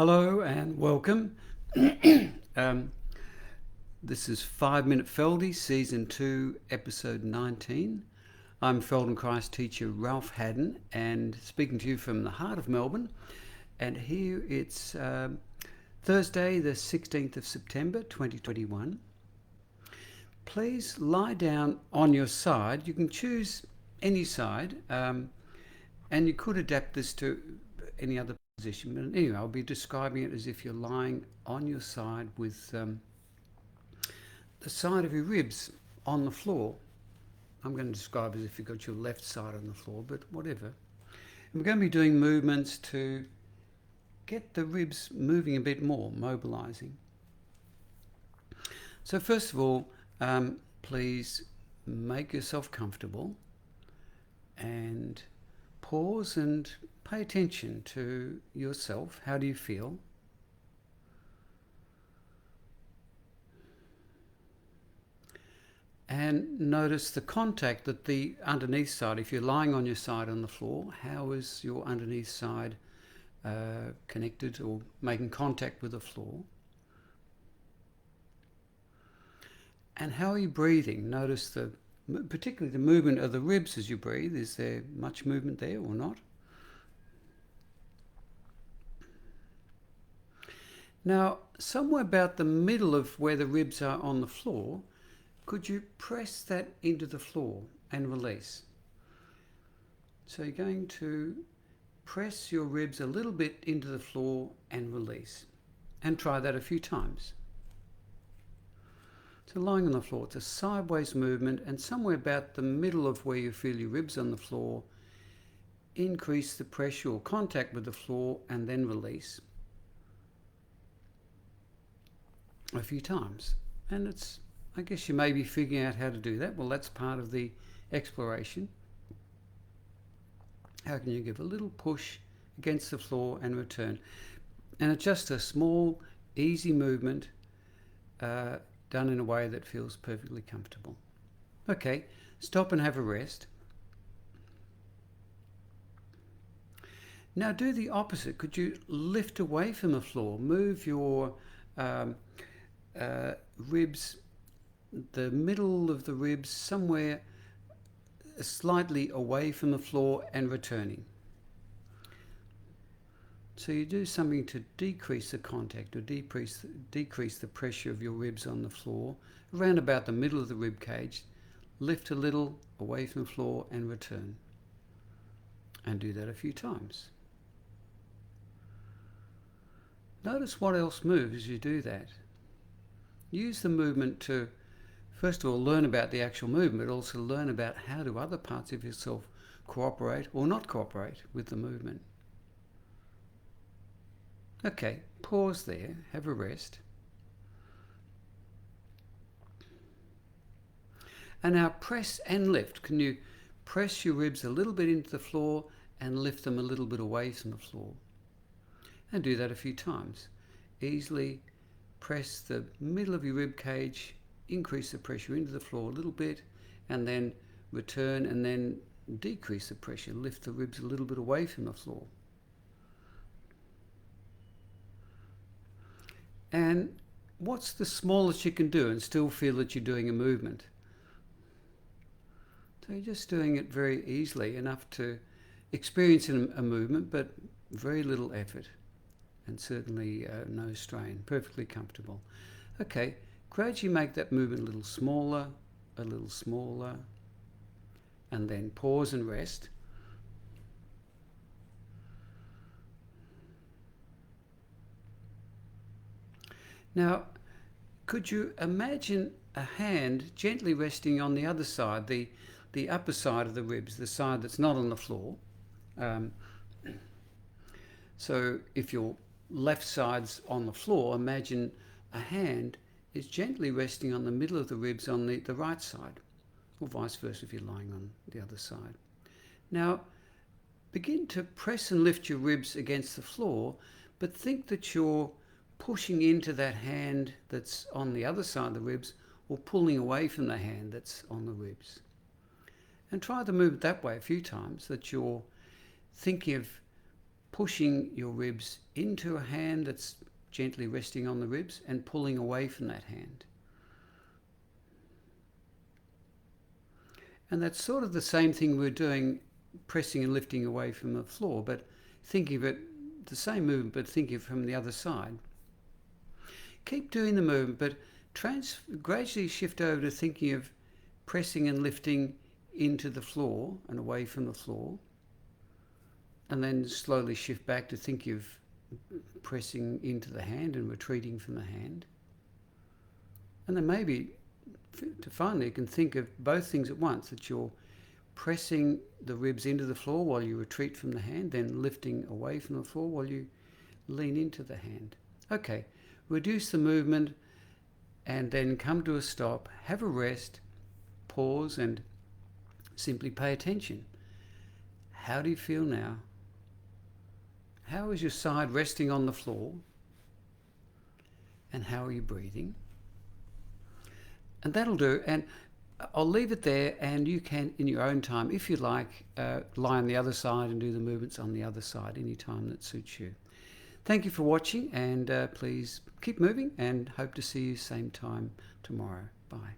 Hello and welcome. um, this is 5 Minute Feldy, Season 2, Episode 19. I'm Feldenkrais teacher Ralph Hadden and speaking to you from the heart of Melbourne. And here it's Thursday, the 16th of September 2021. Please lie down on your side. You can choose any side, and you could adapt this to any other position. But anyway, I'll be describing it as if you're lying on your side with the side of your ribs on the floor. I'm going to describe it as if you've got your left side on the floor, but whatever. And we're going to be doing movements to get the ribs moving a bit more, mobilizing. So first of all, please make yourself comfortable and pause and pay attention to yourself. How do you feel? And notice the contact that the underneath side, if you're lying on your side on the floor, how is your underneath side connected or making contact with the floor? And how are you breathing? Notice particularly the movement of the ribs as you breathe. Is there much movement there or not? Now, somewhere about the middle of where the ribs are on the floor, could you press that into the floor and release? So you're going to press your ribs a little bit into the floor and release. And try that a few times. So lying on the floor, it's a sideways movement, and somewhere about the middle of where you feel your ribs on the floor, increase the pressure or contact with the floor and then release a few times. And I guess you may be figuring out how to do that. Well, that's part of the exploration. How can you give a little push against the floor and return? And it's just a small, easy movement done in a way that feels perfectly comfortable. Okay, stop and have a rest. Now do the opposite. Could you lift away from the floor? Move your ribs, the middle of the ribs, somewhere slightly away from the floor and returning. So you do something to decrease the contact or decrease the pressure of your ribs on the floor, around about the middle of the rib cage. Lift a little away from the floor and return. And do that a few times. Notice what else moves as you do that. Use the movement to, first of all, learn about the actual movement, but also learn about how do other parts of yourself cooperate or not cooperate with the movement. Okay, pause there, have a rest. And now press and lift. Can you press your ribs a little bit into the floor and lift them a little bit away from the floor? And do that a few times. Easily press the middle of your rib cage, increase the pressure into the floor a little bit, and then return and then decrease the pressure. Lift the ribs a little bit away from the floor. And what's the smallest you can do and still feel that you're doing a movement? So you're just doing it very easily, enough to experience a movement, but very little effort and certainly no strain, perfectly comfortable. Okay, gradually make that movement a little smaller, and then pause and rest. Now, could you imagine a hand gently resting on the other side, the upper side of the ribs, the side that's not on the floor? So if your left side's on the floor, imagine a hand is gently resting on the middle of the ribs on the right side, or vice versa if you're lying on the other side. Now, begin to press and lift your ribs against the floor, but think that you're pushing into that hand that's on the other side of the ribs or pulling away from the hand that's on the ribs. And try to move it that way a few times, that you're thinking of pushing your ribs into a hand that's gently resting on the ribs and pulling away from that hand. And that's sort of the same thing we're doing, pressing and lifting away from the floor, but thinking of it, the same movement, but thinking of it from the other side. Keep doing the movement, but gradually shift over to thinking of pressing and lifting into the floor and away from the floor. And then slowly shift back to think of pressing into the hand and retreating from the hand. And then maybe to finally you can think of both things at once, that you're pressing the ribs into the floor while you retreat from the hand, then lifting away from the floor while you lean into the hand. Okay, reduce the movement and then come to a stop, have a rest, pause and simply pay attention. How do you feel now? How is your side resting on the floor? And how are you breathing? And that'll do. And I'll leave it there, and you can, in your own time, if you like, lie on the other side and do the movements on the other side any time that suits you. Thank you for watching, and please keep moving, and hope to see you same time tomorrow. Bye.